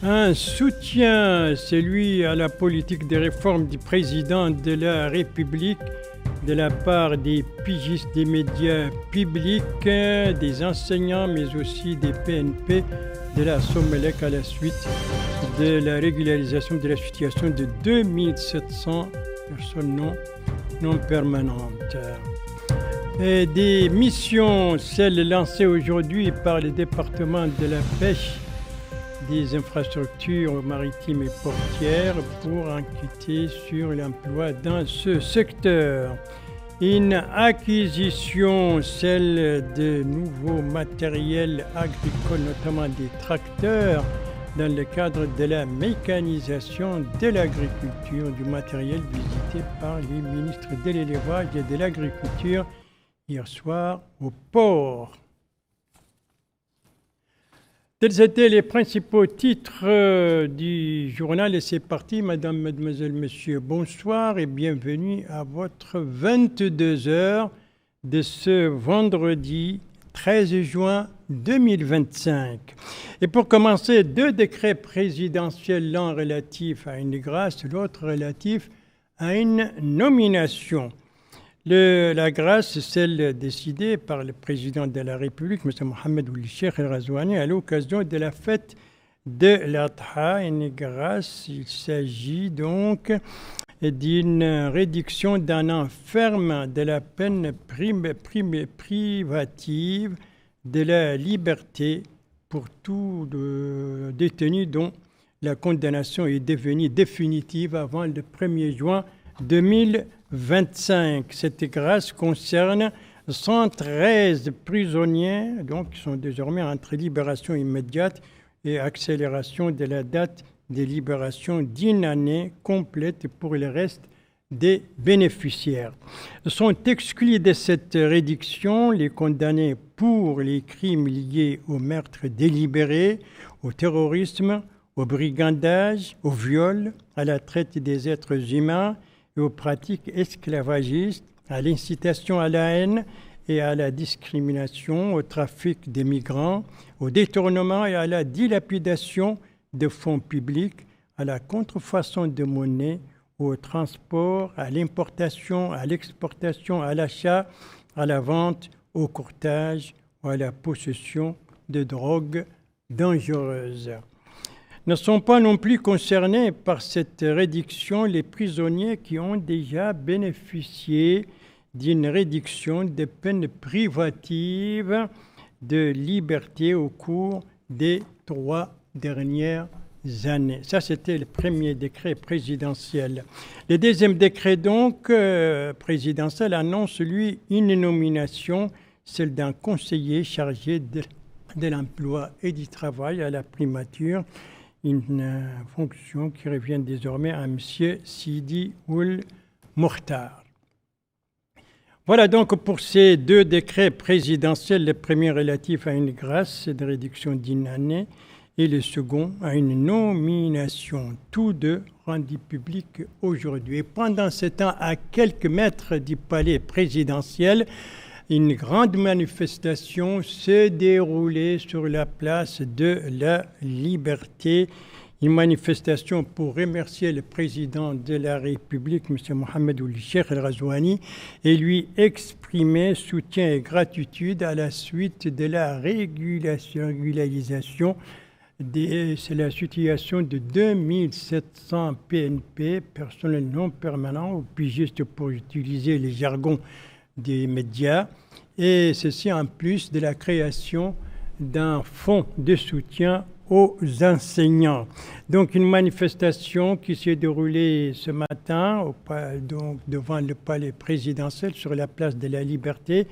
Un soutien, celui à la politique de réforme du président de la République de la part des pigistes des médias publics, des enseignants, mais aussi des PNP de la Somelec à la suite de la régularisation de la situation de 2700 personnes non permanentes. Et des missions, celles lancées aujourd'hui par le département de la pêche, des infrastructures maritimes et portières pour enquêter sur l'emploi dans ce secteur. Une acquisition, celle de nouveaux matériels agricoles, notamment des tracteurs, dans le cadre de la mécanisation de l'agriculture, du matériel visité par les ministres de l'élevage et de l'agriculture hier soir au port. Tels étaient les principaux titres du journal et c'est parti. Madame, mademoiselle, monsieur, bonsoir et bienvenue à votre 22 heures de ce vendredi 13 juin 2025. Et pour commencer, 2 décrets présidentiels, l'un relatif à une grâce, l'autre relatif à une nomination. La grâce, celle décidée par le président de la République, M. Mohamed Ould Cheikh El Ghazouani, à l'occasion de la fête de l'Adha. Une grâce, il s'agit donc d'une réduction d'un an ferme de la peine privative de la liberté pour tout détenu dont la condamnation est devenue définitive avant le 1er juin 2025. Cette grâce concerne 113 prisonniers qui sont désormais entre libération immédiate et accélération de la date de libération d'1 année complète pour le reste des bénéficiaires. Sont exclus de cette réduction les condamnés pour les crimes liés au meurtre délibéré, au terrorisme, au brigandage, au viol, à la traite des êtres humains et aux pratiques esclavagistes, à l'incitation à la haine et à la discrimination, au trafic des migrants, au détournement et à la dilapidation de fonds publics, à la contrefaçon de monnaie, au transport, à l'importation, à l'exportation, à l'achat, à la vente, au courtage ou à la possession de drogues dangereuses. Ne sont pas non plus concernés par cette réduction les prisonniers qui ont déjà bénéficié d'une réduction de peine privative de liberté au cours des 3 dernières années. Ça, c'était le premier décret présidentiel. Le deuxième décret, présidentiel, annonce, lui, une nomination, celle d'un conseiller chargé de l'emploi et du travail à la primature, une fonction qui revient désormais à M. Sidi Ould Mokhtar. Voilà donc pour ces 2 décrets présidentiels, le premier relatif à une grâce de réduction d'1 année et le second à une nomination, tous 2 rendus publics aujourd'hui. Et pendant ce temps, à quelques mètres du palais présidentiel, une grande manifestation s'est déroulée sur la place de la Liberté. Une manifestation pour remercier le président de la République, M. Mohamed Ould Cheikh El Ghazouani, et lui exprimer soutien et gratitude à la suite de la régularisation c'est la situation de 2700 PNP, personnels non permanents, ou pigistes pour utiliser les jargons des médias, et ceci en plus de la création d'un fonds de soutien aux enseignants. Donc une manifestation qui s'est déroulée ce matin devant le palais présidentiel sur la place de la Liberté,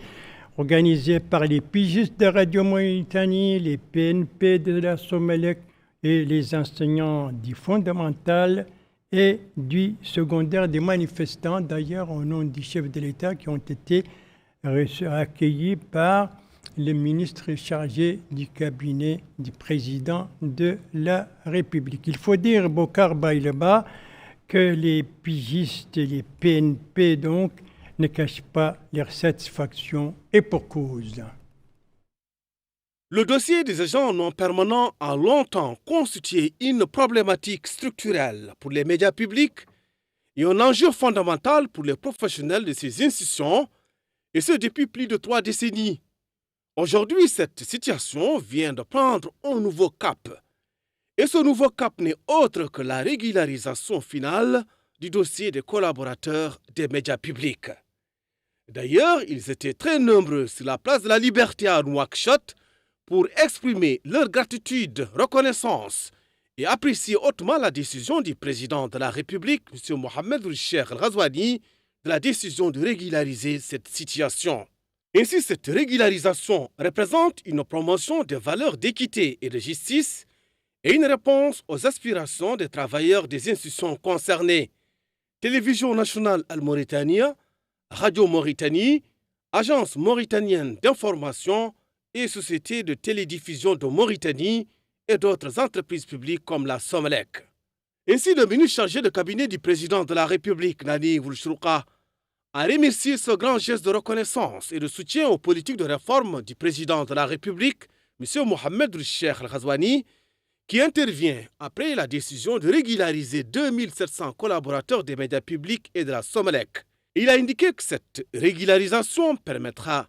organisée par les pigistes de Radio Mauritanie, les PNP de la Somelec et les enseignants du fondamental et du secondaire, des manifestants d'ailleurs au nom du chef de l'État qui ont été accueillis par le ministre chargé du cabinet du président de la République. Il faut dire, Bokar Baïleba, que les pigistes et les PNP ne cachent pas leur satisfaction et pour cause. Le dossier des agents non permanents a longtemps constitué une problématique structurelle pour les médias publics et un enjeu fondamental pour les professionnels de ces institutions, et ce depuis plus de 3 décennies. Aujourd'hui, cette situation vient de prendre un nouveau cap. Et ce nouveau cap n'est autre que la régularisation finale du dossier des collaborateurs des médias publics. D'ailleurs, ils étaient très nombreux sur la place de la Liberté à Nouakchott pour exprimer leur gratitude, reconnaissance et apprécier hautement la décision du président de la République, M. Mohamed Ould Cheikh El Ghazouani, de la décision de régulariser cette situation. Ainsi, cette régularisation représente une promotion des valeurs d'équité et de justice et une réponse aux aspirations des travailleurs des institutions concernées. Télévision nationale Al-Mauritanie, Radio Mauritanie, Agence mauritanienne d'information et Société de télédiffusion de Mauritanie et d'autres entreprises publiques comme la Somelec. Ainsi, le ministre chargé de cabinet du président de la République, Nani Ould Chrouka, a remercié ce grand geste de reconnaissance et de soutien aux politiques de réforme du président de la République, M. Mohamed Ould Cheikh El Ghazouani, qui intervient après la décision de régulariser 2700 collaborateurs des médias publics et de la Somelec. Il a indiqué que cette régularisation permettra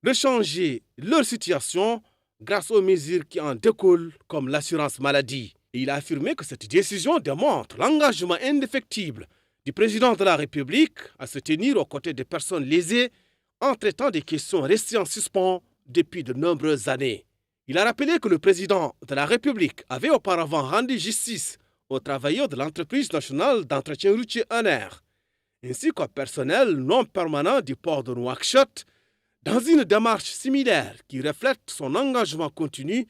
de changer leur situation grâce aux mesures qui en découlent, comme l'assurance maladie. Et il a affirmé que cette décision démontre l'engagement indéfectible du président de la République à se tenir aux côtés des personnes lésées en traitant des questions restées en suspens depuis de nombreuses années. Il a rappelé que le président de la République avait auparavant rendu justice aux travailleurs de l'entreprise nationale d'entretien routier ENER, ainsi qu'au personnel non permanent du port de Nouakchott, dans une démarche similaire qui reflète son engagement continu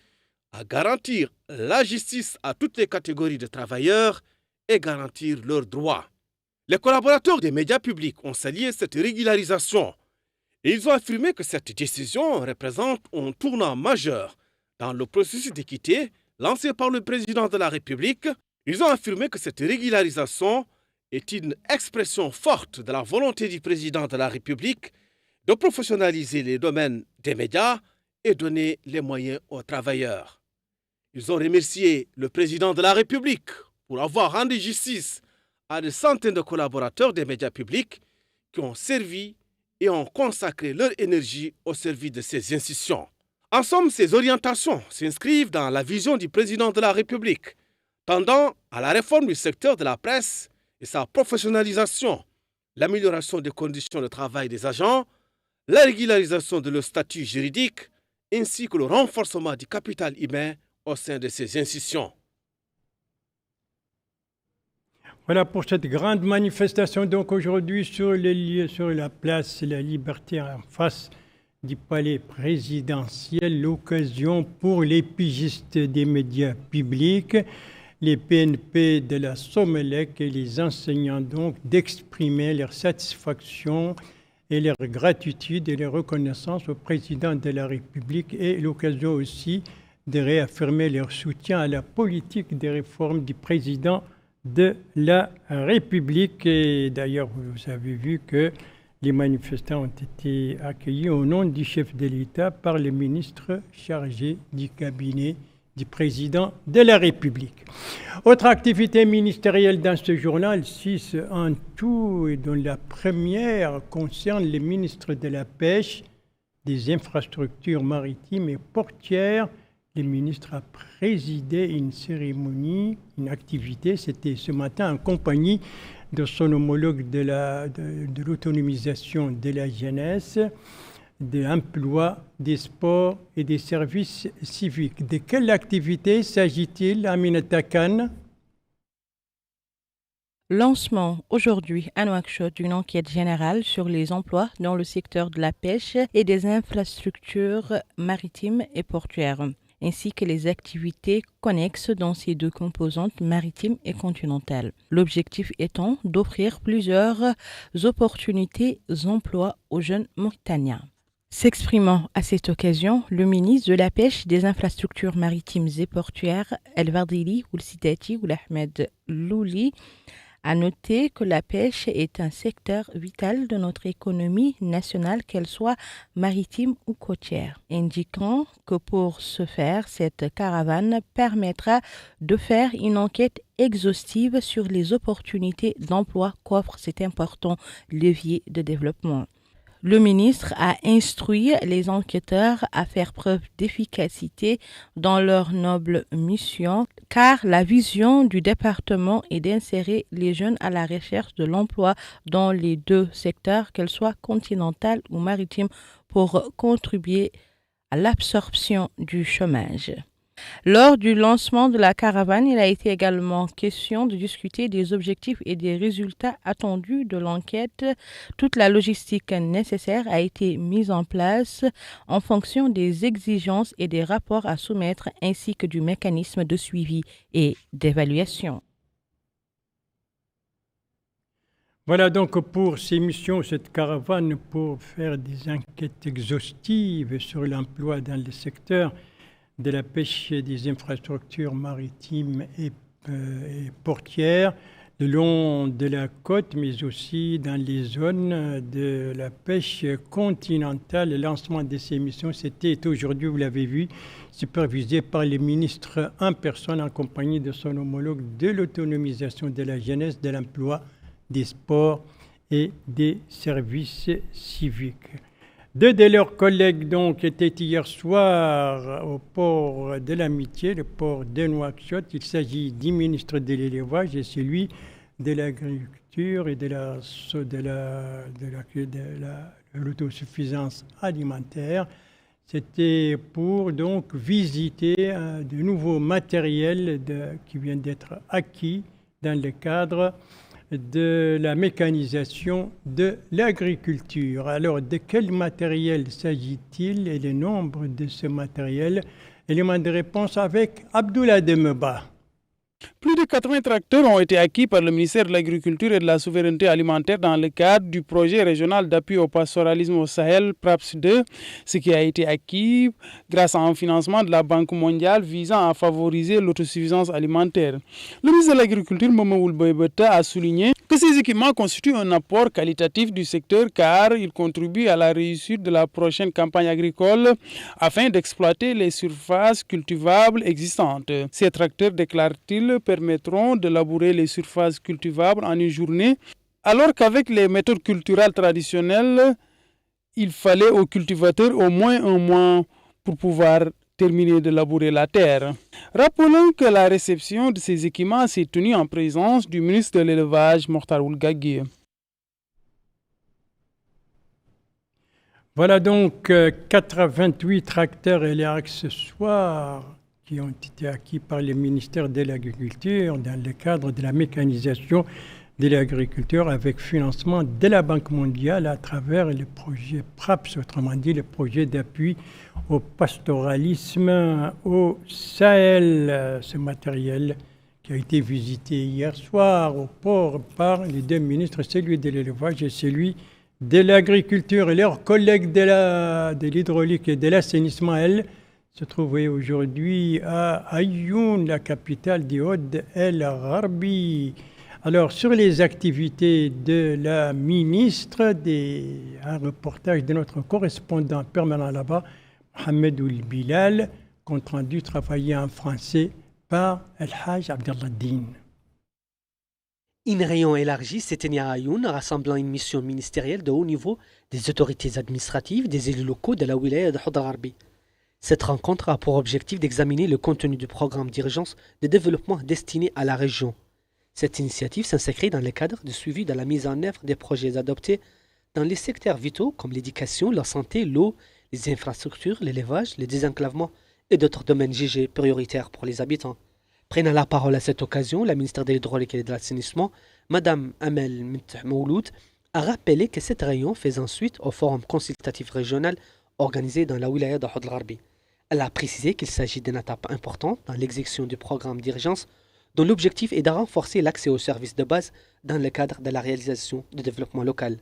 à garantir la justice à toutes les catégories de travailleurs et garantir leurs droits. Les collaborateurs des médias publics ont salué cette régularisation et ils ont affirmé que cette décision représente un tournant majeur dans le processus d'équité lancé par le président de la République. Ils ont affirmé que cette régularisation est une expression forte de la volonté du président de la République de professionnaliser les domaines des médias et donner les moyens aux travailleurs. Ils ont remercié le président de la République pour avoir rendu justice à des centaines de collaborateurs des médias publics qui ont servi et ont consacré leur énergie au service de ces institutions. En somme, ces orientations s'inscrivent dans la vision du président de la République, tendant à la réforme du secteur de la presse et sa professionnalisation, l'amélioration des conditions de travail des agents, la régularisation de leur statut juridique, ainsi que le renforcement du capital humain au sein de ces institutions. Voilà pour cette grande manifestation donc aujourd'hui sur les lieux, sur la place La Liberté en face du palais présidentiel, l'occasion pour les pigistes des médias publics, les PNP de la Somelec et les enseignants donc d'exprimer leur satisfaction et leur gratitude et leur reconnaissance au président de la République et l'occasion aussi de réaffirmer leur soutien à la politique des réformes du président de la République. Et d'ailleurs, vous avez vu que les manifestants ont été accueillis au nom du chef de l'État par le ministre chargé du cabinet du président de la République. Autre activité ministérielle dans ce journal, 6 en tout, et dont la première concerne le ministre de la Pêche, des Infrastructures maritimes et portières. Le ministre a présidé une cérémonie, une activité, c'était ce matin en compagnie de son homologue de l'autonomisation de la jeunesse, de l'emploi, des sports et des services civiques. De quelle activité s'agit-il, Aminata Khan? Lancement aujourd'hui à Nouakchott d'une enquête générale sur les emplois dans le secteur de la pêche et des infrastructures maritimes et portuaires, ainsi que les activités connexes dans ces deux composantes maritimes et continentales. L'objectif étant d'offrir plusieurs opportunités d'emploi aux jeunes Mauritaniens. S'exprimant à cette occasion, le ministre de la Pêche, des Infrastructures maritimes et portuaires, El Wardili Ould Sidati Ould Ahmed Louli, À noter que la pêche est un secteur vital de notre économie nationale, qu'elle soit maritime ou côtière, indiquant que pour ce faire, cette caravane permettra de faire une enquête exhaustive sur les opportunités d'emploi qu'offre cet important levier de développement. Le ministre a instruit les enquêteurs à faire preuve d'efficacité dans leur noble mission, car la vision du département est d'insérer les jeunes à la recherche de l'emploi dans les deux secteurs, qu'elles soient continentales ou maritimes, pour contribuer à l'absorption du chômage. Lors du lancement de la caravane, il a été également question de discuter des objectifs et des résultats attendus de l'enquête. Toute la logistique nécessaire a été mise en place en fonction des exigences et des rapports à soumettre ainsi que du mécanisme de suivi et d'évaluation. Voilà donc pour ces missions, cette caravane pour faire des enquêtes exhaustives sur l'emploi dans le secteur de la pêche et des infrastructures maritimes et portières, le long de la côte, mais aussi dans les zones de la pêche continentale. Le lancement de ces missions, c'était aujourd'hui, vous l'avez vu, supervisé par le ministre en personne en compagnie de son homologue de l'autonomisation de la jeunesse, de l'emploi, des sports et des services civiques. Deux de leurs collègues donc étaient hier soir au port de l'Amitié, le port de Nouakchott. Il s'agit du ministre de l'élevage et celui de l'agriculture et de l'autosuffisance alimentaire. C'était pour donc visiter de nouveaux matériels qui viennent d'être acquis dans le cadre de la mécanisation de l'agriculture. Alors, de quel matériel s'agit-il et le nombre de ce matériel? Élément de réponse avec Abdoulaye Demeba. Plus de 80 tracteurs ont été acquis par le ministère de l'Agriculture et de la Souveraineté alimentaire dans le cadre du projet régional d'appui au pastoralisme au Sahel, PRAPS 2, ce qui a été acquis grâce à un financement de la Banque mondiale visant à favoriser l'autosuffisance alimentaire. Le ministre de l'Agriculture, Mamadou Boybeta, a souligné que ces équipements constituent un apport qualitatif du secteur car ils contribuent à la réussite de la prochaine campagne agricole afin d'exploiter les surfaces cultivables existantes. Ces tracteurs, déclare-t-il, permettront de labourer les surfaces cultivables en une journée, alors qu'avec les méthodes culturelles traditionnelles, il fallait aux cultivateurs au moins un mois pour pouvoir terminer de labourer la terre. Rappelons que la réception de ces équipements s'est tenue en présence du ministre de l'Élevage, Mokhtar Ould Ghagui. Voilà donc 88 tracteurs et les accessoires qui ont été acquis par le ministère de l'Agriculture dans le cadre de la mécanisation de l'agriculture avec financement de la Banque mondiale à travers le projet PRAPS, autrement dit le projet d'appui au pastoralisme au Sahel. Ce matériel qui a été visité hier soir au port par les deux ministres, celui de l'élevage et celui de l'agriculture. Et leurs collègues de l'hydraulique et de l'assainissement, elles, se trouvait aujourd'hui à Aïoun, la capitale du Oud El Gharbi. Alors, sur les activités de la ministre, un reportage de notre correspondant permanent là-bas, Mohamed Ould Bilal, compte rendu travaillé en français par El Haj Abdellah Din. Une réunion élargie s'est tenue à Aïoun, rassemblant une mission ministérielle de haut niveau des autorités administratives, des élus locaux de la wilaya de Oud El Gharbi. Cette rencontre a pour objectif d'examiner le contenu du programme d'urgence de développement destiné à la région. Cette initiative s'inscrit dans le cadre du suivi de la mise en œuvre des projets adoptés dans les secteurs vitaux comme l'éducation, la santé, l'eau, les infrastructures, l'élevage, le désenclavement et d'autres domaines jugés prioritaires pour les habitants. Prenant la parole à cette occasion, la ministre de l'Hydraulique et de l'Assainissement, Mme Amel Mouloud, a rappelé que cette réunion faisait suite au forum consultatif régional organisé dans la wilaya de Oud El Gharbi. Elle a précisé qu'il s'agit d'une étape importante dans l'exécution du programme d'urgence dont l'objectif est de renforcer l'accès aux services de base dans le cadre de la réalisation du développement local.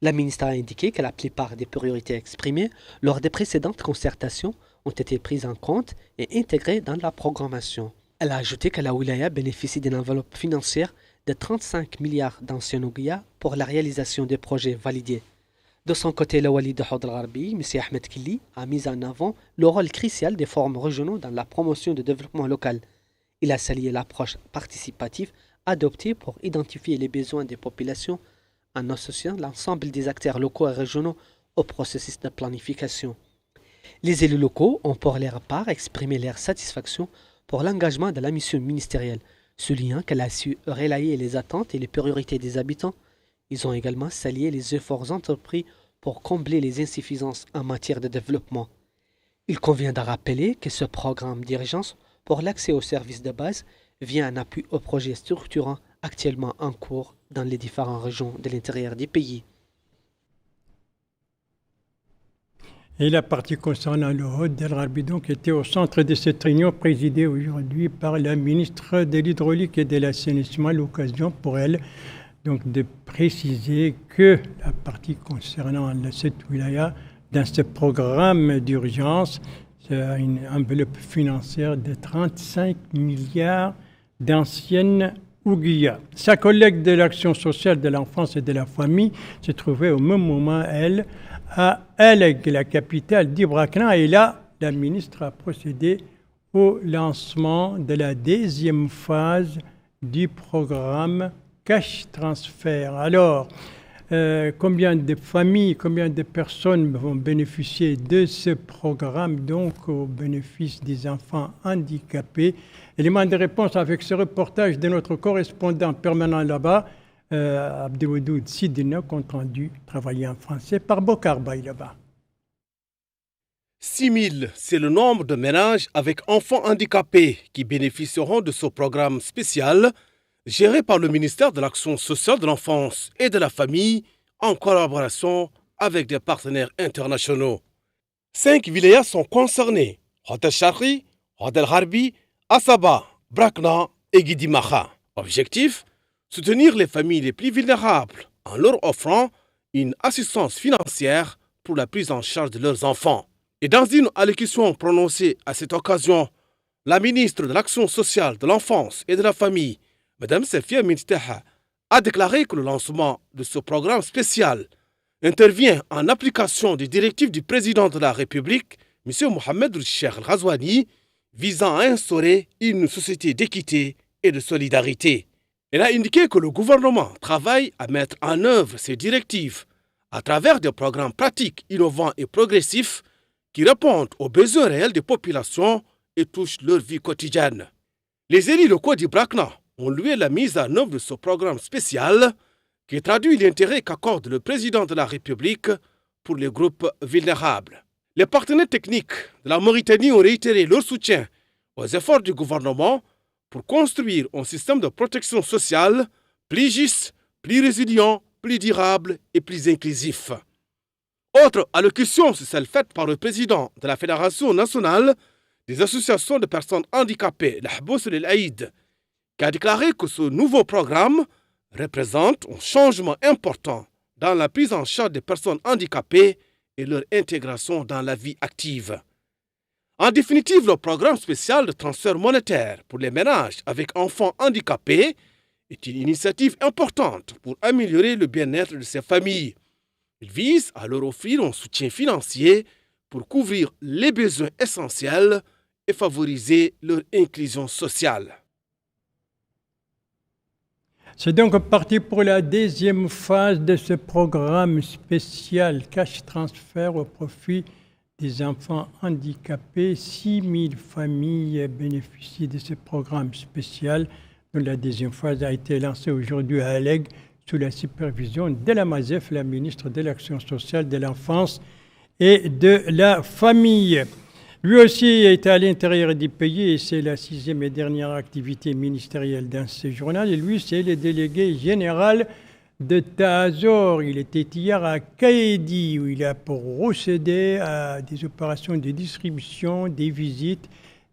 La ministre a indiqué que la plupart des priorités exprimées lors des précédentes concertations ont été prises en compte et intégrées dans la programmation. Elle a ajouté que la wilaya bénéficie d'une enveloppe financière de 35 milliards d'anciens ouguiya pour la réalisation des projets validés. De son côté, le wali de Houd al-Gharbi, M. Ahmed Kili, a mis en avant le rôle crucial des forums régionaux dans la promotion du développement local. Il a salué l'approche participative adoptée pour identifier les besoins des populations en associant l'ensemble des acteurs locaux et régionaux au processus de planification. Les élus locaux ont pour leur part exprimé leur satisfaction pour l'engagement de la mission ministérielle, soulignant qu'elle a su relayer les attentes et les priorités des habitants. Ils ont également salué les efforts entrepris pour combler les insuffisances en matière de développement. Il convient de rappeler que ce programme d'urgence pour l'accès aux services de base vient en appui aux projets structurants actuellement en cours dans les différentes régions de l'intérieur du pays. Et la partie concernant le Houd al-Gharbi donc était au centre de cette réunion présidée aujourd'hui par la ministre de l'Hydraulique et de l'Assainissement. L'occasion pour elle donc de préciser que la partie concernant cette wilaya dans ce programme d'urgence, c'est une enveloppe financière de 35 milliards d'anciennes ouguiya. Sa collègue de l'action sociale de l'enfance et de la famille se trouvait au même moment, elle, à Aleg, la capitale d'Ibrakna. Et là, la ministre a procédé au lancement de la deuxième phase du programme Cash Transfert. Alors, combien de familles, combien de personnes vont bénéficier de ce programme, donc au bénéfice des enfants handicapés? Élément de réponse avec ce reportage de notre correspondant permanent là-bas, Abdelwadoud Sidina, compte rendu travaillé en français par Bokar Bay là-bas. 6 000, c'est le nombre de ménages avec enfants handicapés qui bénéficieront de ce programme spécial géré par le ministère de l'Action sociale de l'enfance et de la famille en collaboration avec des partenaires internationaux. 5 vilayas sont concernés: Houd al-Sharqi, Houd al-Gharbi, Asaba, Brakna et Guidimaha. Objectif: soutenir les familles les plus vulnérables en leur offrant une assistance financière pour la prise en charge de leurs enfants. Et dans une allocution prononcée à cette occasion, la ministre de l'Action sociale de l'enfance et de la famille, Mme Safia Mintaha, a déclaré que le lancement de ce programme spécial intervient en application des directives du président de la République, M. Mohamed Cheikh Al-Ghazouani, visant à instaurer une société d'équité et de solidarité. Elle a indiqué que le gouvernement travaille à mettre en œuvre ces directives à travers des programmes pratiques, innovants et progressifs qui répondent aux besoins réels des populations et touchent leur vie quotidienne. Les élus locaux d'Ibrakna ont loué la mise en œuvre de ce programme spécial qui traduit l'intérêt qu'accorde le président de la République pour les groupes vulnérables. Les partenaires techniques de la Mauritanie ont réitéré leur soutien aux efforts du gouvernement pour construire un système de protection sociale plus juste, plus résilient, plus durable et plus inclusif. Autre allocution, c'est celle faite par le président de la Fédération nationale des associations de personnes handicapées, la Habous el-Aïd, qui a déclaré que ce nouveau programme représente un changement important dans la prise en charge des personnes handicapées et leur intégration dans la vie active. En définitive, le programme spécial de transfert monétaire pour les ménages avec enfants handicapés est une initiative importante pour améliorer le bien-être de ces familles. Il vise à leur offrir un soutien financier pour couvrir les besoins essentiels et favoriser leur inclusion sociale. C'est donc parti pour la deuxième phase de ce programme spécial Cash Transfert au profit des enfants handicapés. 6 000 familles bénéficient de ce programme spécial. Donc la deuxième phase a été lancée aujourd'hui à Aleg sous la supervision de la MASEF, la ministre de l'Action sociale, de l'enfance et de la famille. Lui aussi est à l'intérieur du pays et c'est la 6e et dernière activité ministérielle dans ce journal. Et lui, c'est le délégué général de Tazor. Il était hier à Kaedi où il a procédé à des opérations de distribution, des visites,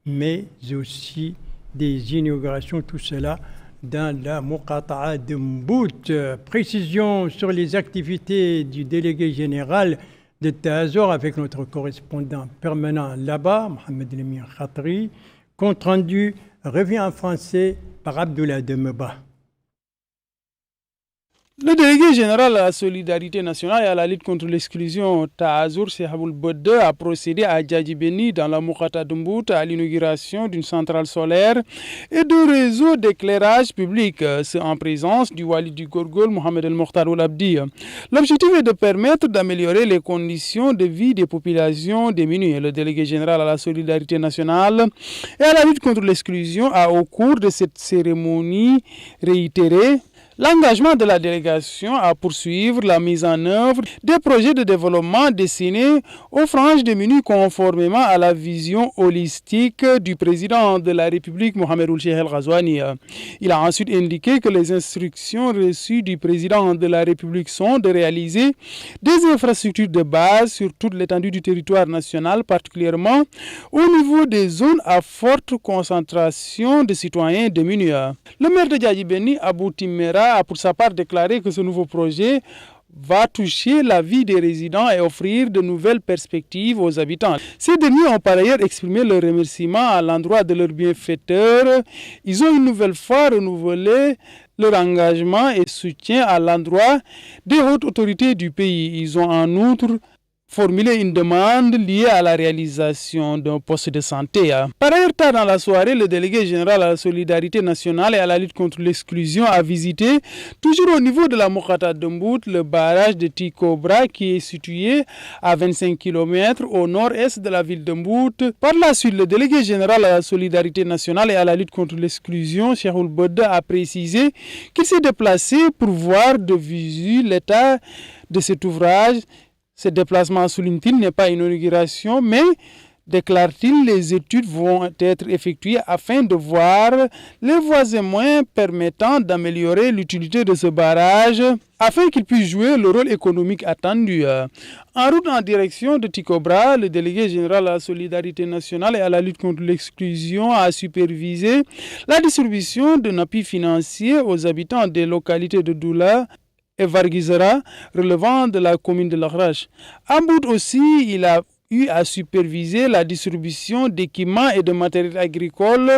mais aussi des inaugurations, tout cela dans la Muqata'a de Mbout. Précision sur les activités du délégué général de Tazor avec notre correspondant permanent là-bas, Mohamed Lemir Khatri. Compte rendu revient en français par Abdoulaye Demeba. Le délégué général à la solidarité nationale et à la lutte contre l'exclusion, Tahazour Sehaboul Bodde, a procédé à Djadjibeni dans la Moukata Dumbout à l'inauguration d'une centrale solaire et de réseaux d'éclairage public, c'est en présence du Wali du Gorgol, Mohamed El Mokhtar Ould Abdi. L'objectif est de permettre d'améliorer les conditions de vie des populations démunies. Le délégué général à la solidarité nationale et à la lutte contre l'exclusion a, au cours de cette cérémonie, réitéré l'engagement de la délégation à poursuivre la mise en œuvre des projets de développement destinés aux franges démunies conformément à la vision holistique du président de la République, Mohamed Ould Cheikh El Ghazouani. Il a ensuite indiqué que les instructions reçues du président de la République sont de réaliser des infrastructures de base sur toute l'étendue du territoire national, particulièrement au niveau des zones à forte concentration de citoyens démunis. Le maire de Djadjibeni, Abou Timmera, a pour sa part déclaré que ce nouveau projet va toucher la vie des résidents et offrir de nouvelles perspectives aux habitants. Ces derniers ont par ailleurs exprimé leur remerciement à l'endroit de leurs bienfaiteurs. Ils ont une nouvelle fois renouvelé leur engagement et soutien à l'endroit des hautes autorités du pays. Ils ont en outre formulé une demande liée à la réalisation d'un poste de santé. Par ailleurs, tard dans la soirée, le délégué général à la solidarité nationale et à la lutte contre l'exclusion a visité, toujours au niveau de la Moukata Dumbout, le barrage de Tikobra qui est situé à 25 km au nord-est de la ville de Mbout. Par la suite, le délégué général à la solidarité nationale et à la lutte contre l'exclusion, Cheikh Ould Bodde, a précisé qu'il s'est déplacé pour voir de visu l'état de cet ouvrage. Ce déplacement, souligne-t-il, n'est pas une inauguration, mais, déclare-t-il, les études vont être effectuées afin de voir les voies et moyens permettant d'améliorer l'utilité de ce barrage, afin qu'il puisse jouer le rôle économique attendu. En route en direction de Tikobra, le délégué général à la solidarité nationale et à la lutte contre l'exclusion a supervisé la distribution de appui financier aux habitants des localités de Doula et Varguizera, relevant de la commune de Lakhrache. En Mbout aussi, il a eu à superviser la distribution d'équipements et de matériel agricole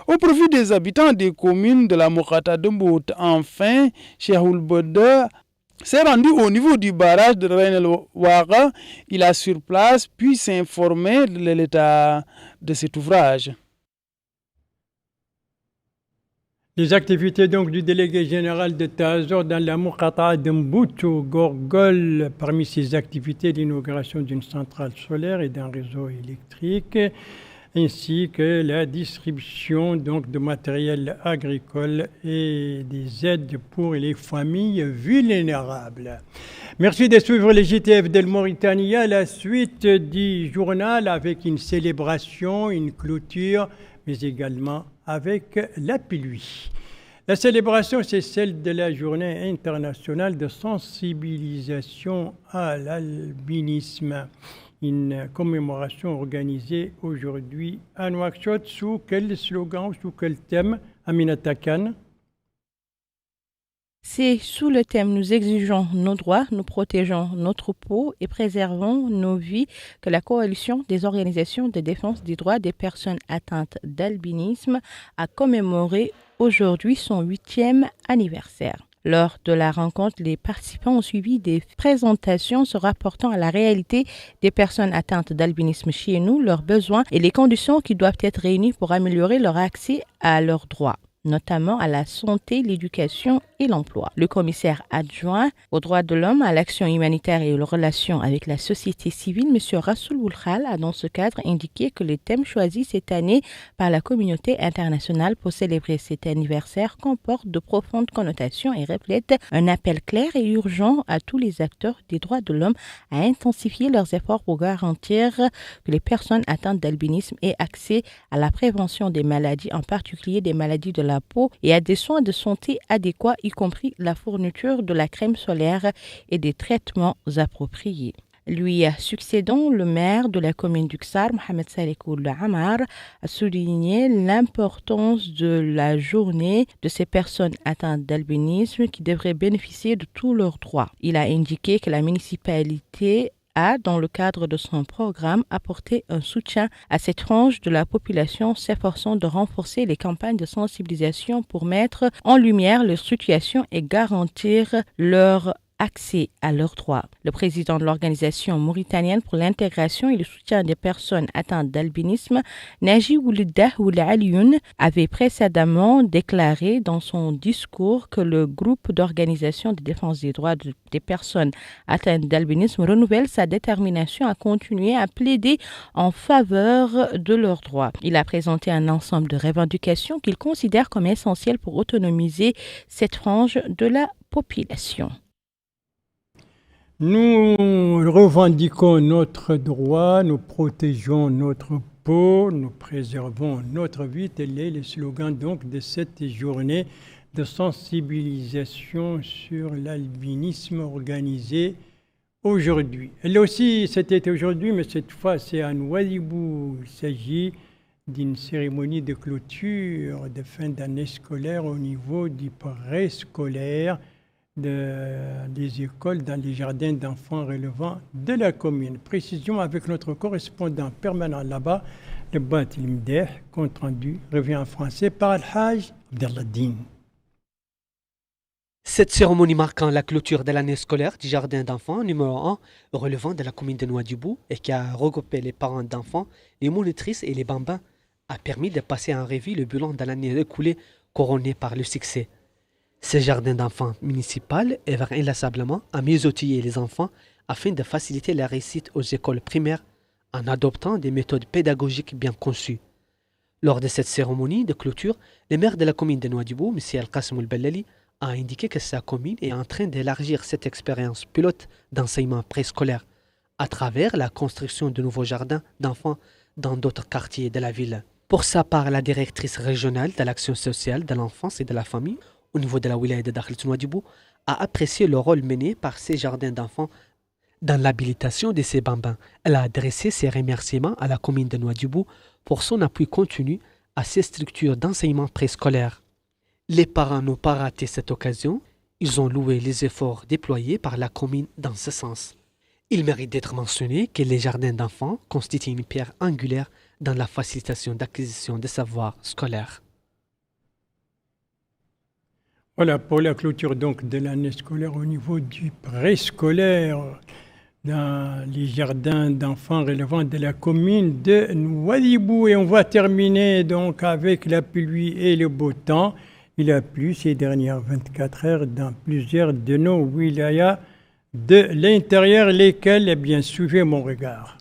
au profit des habitants des communes de la Moukata Dumbout. Enfin, Cheikh Ould Bodde s'est rendu au niveau du barrage de Reine El Ouaga. Il a sur place puis s'informer de l'état de cet ouvrage. Les activités donc du délégué général de Tahazour dans la Moukata Dumbout au Gorgol, parmi ces activités, l'inauguration d'une centrale solaire et d'un réseau électrique, ainsi que la distribution donc de matériel agricole et des aides pour les familles vulnérables. Merci de suivre les JTF de Mauritanie. À la suite du journal avec une célébration, une clôture, mais également avec la pluie. La célébration, c'est celle de la Journée internationale de sensibilisation à l'albinisme. Une commémoration organisée aujourd'hui à Nouakchott. Sous quel slogan, sous quel thème, Aminata Khan? C'est sous le thème « Nous exigeons nos droits, nous protégeons notre peau et préservons nos vies » que la Coalition des organisations de défense des droits des personnes atteintes d'albinisme a commémoré aujourd'hui son 8e anniversaire. Lors de la rencontre, les participants ont suivi des présentations se rapportant à la réalité des personnes atteintes d'albinisme chez nous, leurs besoins et les conditions qui doivent être réunies pour améliorer leur accès à leurs droits, notamment à la santé, l'éducation et l'emploi. Le commissaire adjoint aux droits de l'homme, à l'action humanitaire et aux relations avec la société civile, M. Rassoul Boulkhal, a dans ce cadre indiqué que les thèmes choisis cette année par la communauté internationale pour célébrer cet anniversaire comportent de profondes connotations et reflètent un appel clair et urgent à tous les acteurs des droits de l'homme à intensifier leurs efforts pour garantir que les personnes atteintes d'albinisme aient accès à la prévention des maladies, en particulier des maladies de la peau, et à des soins de santé adéquats, y compris la fourniture de la crème solaire et des traitements appropriés. Lui succédant, le maire de la commune d'Uksar, Mohamed Salek Ould Amar, a souligné l'importance de la journée de ces personnes atteintes d'albinisme qui devraient bénéficier de tous leurs droits. Il a indiqué que la municipalité a, dans le cadre de son programme, apporté un soutien à cette tranche de la population, s'efforçant de renforcer les campagnes de sensibilisation pour mettre en lumière leur situation et garantir leur accès à leurs droits. Le président de l'Organisation mauritanienne pour l'intégration et le soutien des personnes atteintes d'albinisme, Naji Oulidah Oulalioun, avait précédemment déclaré dans son discours que le groupe d'organisation de défense des droits des personnes atteintes d'albinisme renouvelle sa détermination à continuer à plaider en faveur de leurs droits. Il a présenté un ensemble de revendications qu'il considère comme essentielles pour autonomiser cette frange de la population. Nous revendiquons notre droit, nous protégeons notre peau, nous préservons notre vie. Tel est le slogan donc de cette journée de sensibilisation sur l'albinisme organisée aujourd'hui. Elle aussi, c'était aujourd'hui, mais cette fois c'est à Nouadhibou. Il s'agit d'une cérémonie de clôture de fin d'année scolaire au niveau du préscolaire des écoles dans les jardins d'enfants relevant de la commune. Précision avec notre correspondant permanent là-bas, le Bat Limdeh, compte rendu, revient en français par Al-Hajj Abdelladdin. Cette cérémonie marquant la clôture de l'année scolaire du jardin d'enfants numéro 1 relevant de la commune de Nouadhibou et qui a regroupé les parents d'enfants, les monitrices et les bambins a permis de passer en revue le bilan de l'année écoulée couronné par le succès. Ce jardin d'enfants municipal œuvre inlassablement à mieux outiller les enfants afin de faciliter la réussite aux écoles primaires en adoptant des méthodes pédagogiques bien conçues. Lors de cette cérémonie de clôture, le maire de la commune de Nouadhibou, M. Al-Qasim Al-Bellali, a indiqué que sa commune est en train d'élargir cette expérience pilote d'enseignement préscolaire à travers la construction de nouveaux jardins d'enfants dans d'autres quartiers de la ville. Pour sa part, la directrice régionale de l'action sociale de l'enfance et de la famille au niveau de la wilaya de Dakhlet Nouadhibou, a apprécié le rôle mené par ces jardins d'enfants dans l'habilitation de ces bambins. Elle a adressé ses remerciements à la commune de Nouadhibou pour son appui continu à ces structures d'enseignement préscolaire. Les parents n'ont pas raté cette occasion, ils ont loué les efforts déployés par la commune dans ce sens. Il mérite d'être mentionné que les jardins d'enfants constituent une pierre angulaire dans la facilitation d'acquisition de savoirs scolaires. Voilà pour la clôture donc de l'année scolaire au niveau du préscolaire dans les jardins d'enfants relevant de la commune de Nouadhibou. Et on va terminer donc avec la pluie et le beau temps. Il a plu ces dernières 24 heures dans plusieurs de nos wilayas de l'intérieur, lesquels, eh bien, suivez mon regard.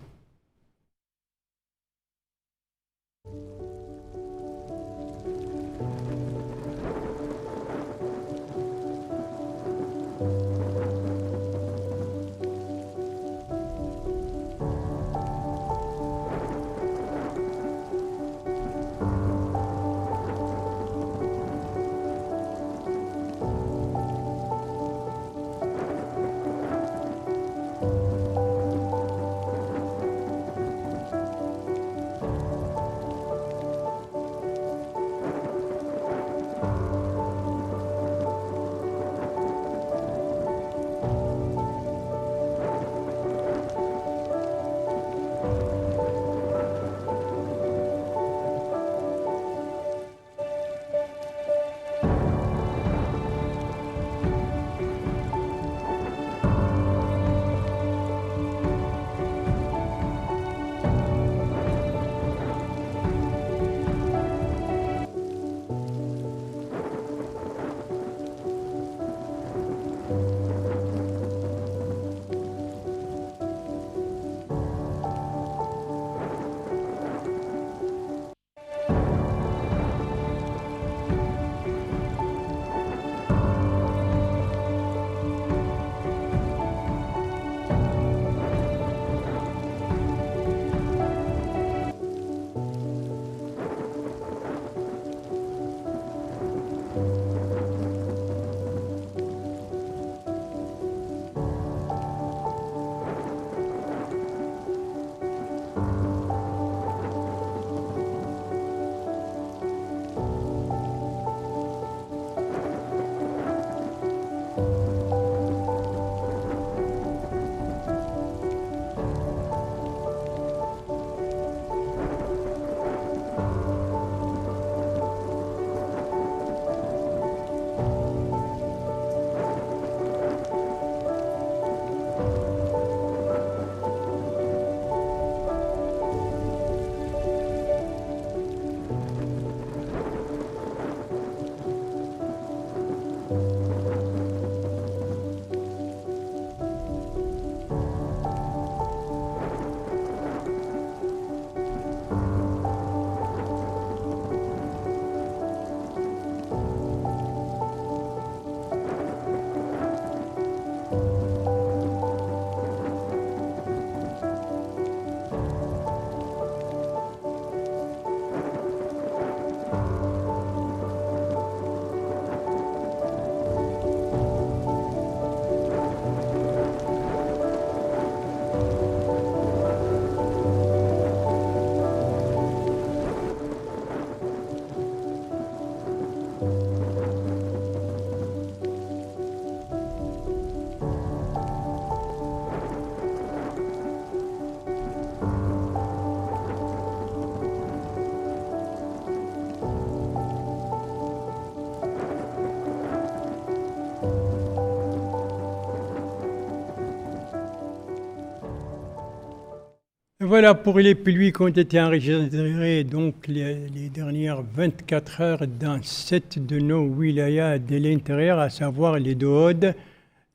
Voilà pour les pluies qui ont été enregistrées donc les dernières 24 heures dans 7 de nos wilayas de l'intérieur, à savoir les Dohod,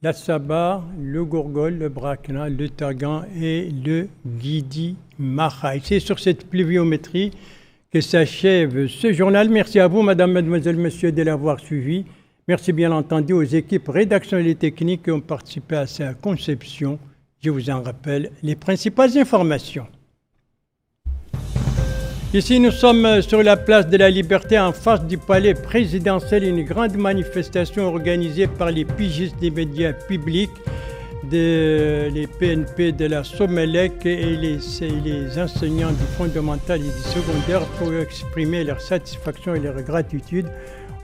la Saba, le Gourgol, le Brakna, le Tagan et le Guidi Mahaï. C'est sur cette pluviométrie que s'achève ce journal. Merci à vous, madame, mademoiselle, monsieur, de l'avoir suivi. Merci bien entendu aux équipes rédactionnelles et techniques qui ont participé à sa conception. Je vous en rappelle les principales informations. Ici, nous sommes sur la place de la Liberté, en face du palais présidentiel, une grande manifestation organisée par les pigistes des médias publics, les PNP de la Somelec et les enseignants du fondamental et du secondaire pour exprimer leur satisfaction et leur gratitude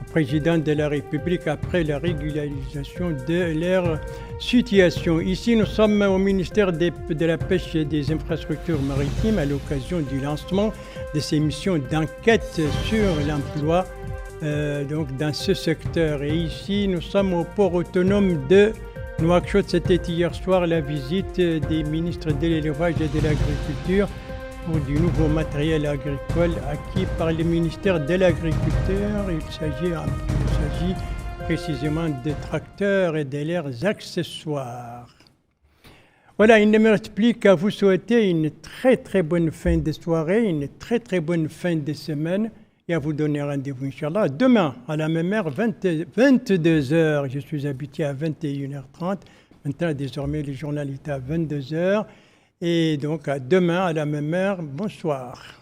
au président de la République après la régularisation de leur situation. Ici, nous sommes au ministère de la Pêche et des Infrastructures maritimes à l'occasion du lancement de ces missions d'enquête sur l'emploi donc dans ce secteur. Et ici, nous sommes au port autonome de Nouakchott. C'était hier soir la visite des ministres de l'élevage et de l'agriculture pour du nouveau matériel agricole acquis par le ministère de l'Agriculture. Il s'agit précisément de tracteurs et de leurs accessoires. Voilà, il ne me reste plus qu'à vous souhaiter une très très bonne fin de soirée, une très très bonne fin de semaine et à vous donner rendez-vous, Inch'Allah, demain à la même heure, 22h. Je suis habitué à 21h30. Maintenant, désormais, le journal est à 22h. Et donc, à demain à la même heure. Bonsoir.